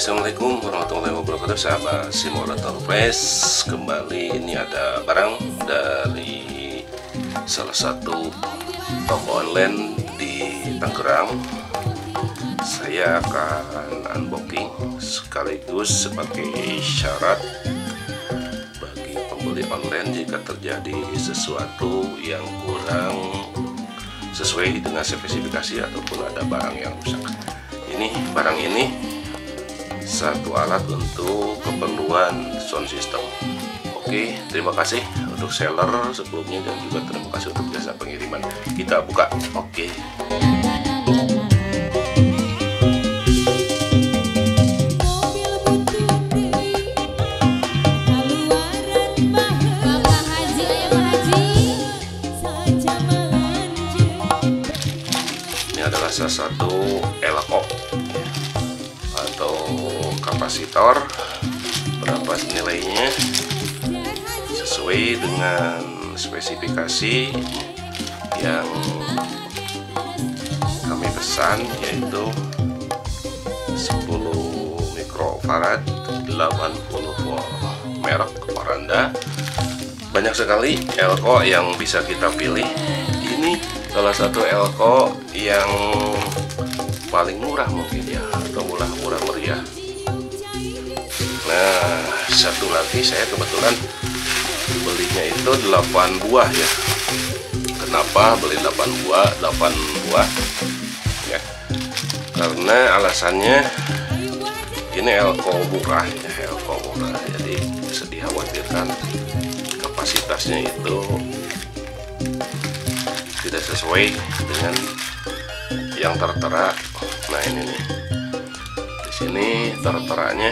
Assalamualaikum warahmatullahi wabarakatuh, sahabat simulator flash. Kembali ini ada barang dari salah satu toko online di Tangerang. Saya akan unboxing sekaligus sebagai syarat bagi pembeli online jika terjadi sesuatu yang kurang sesuai dengan spesifikasi ataupun ada barang yang rusak. Barang ini satu alat untuk keperluan sound system. Oke, terima kasih untuk seller sebelumnya dan juga terima kasih untuk jasa pengiriman. Kita buka. Oke. Ini adalah salah satu elko atau kapasitor. Berapa nilainya sesuai dengan spesifikasi yang kami pesan, yaitu 10 mikrofarad 80 volt, merek Oranda. Banyak sekali elko yang bisa kita pilih. Ini salah satu elko yang paling murah mungkin ya, atau murah meriah. Nah, satu lagi saya kebetulan belinya itu 8 buah ya. Kenapa beli 8 buah? 8 buah ya, karena alasannya ini elko murah ya, elko murah. Jadi bisa dikhawatirkan kapasitasnya itu tidak sesuai dengan yang tertera. Nah, ini nih, di sini terteranya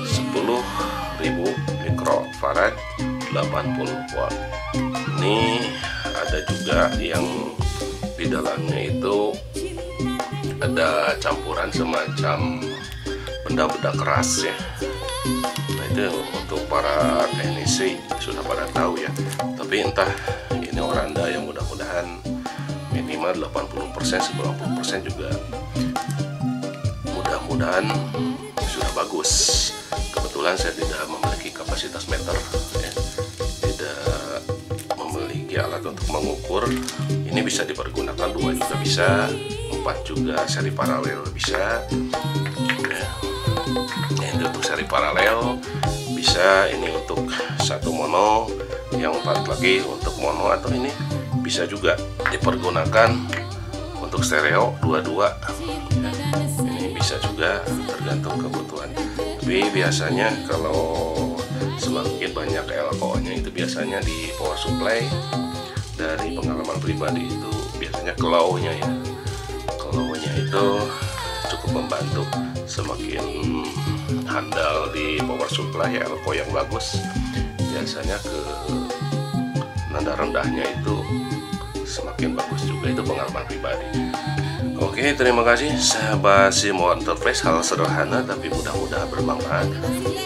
10.000 mikrofarad 80 watt. Ini ada juga yang di dalamnya itu ada campuran semacam benda-benda keras ya. Nah, itu untuk para teknisi sudah pada tahu ya. Tapi entah ini Oranda yang mudah-mudahan minimal 80%, 90% juga mudah-mudahan sudah bagus. Kebetulan saya tidak memiliki kapasitas meter ya, tidak memiliki alat untuk mengukur. Ini bisa dipergunakan 2 juga bisa, 4 juga seri paralel bisa ya. Ini untuk seri paralel bisa, ini untuk satu mono, yang 4 lagi untuk mono, atau ini bisa juga dipergunakan untuk stereo 2-2 ya. Ini bisa juga, tergantung kebutuhan. Tapi biasanya kalau semakin banyak elko-nya itu biasanya di power supply. Dari pengalaman pribadi itu biasanya claw-nya ya, claw-nya itu cukup membantu. Semakin handal di power supply elko yang bagus, biasanya ke nada rendahnya itu semakin bagus juga. Itu pengalaman pribadi. Oke, terima kasih sahabat simulator flash. Hal sederhana tapi mudah-mudahan bermanfaat.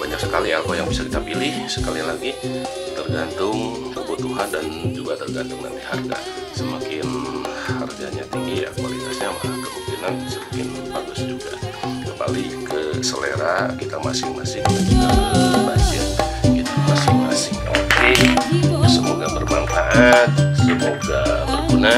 Banyak sekali elko yang bisa kita pilih. Sekali lagi, tergantung kebutuhan dan juga tergantung nanti harga. Semakin harganya tinggi ya, kualitasnya mah kemungkinan semakin bagus juga. Kembali ke selera kita masing-masing dan juga ke budget kita masing-masing. Oke, semoga bermanfaat, semoga berguna.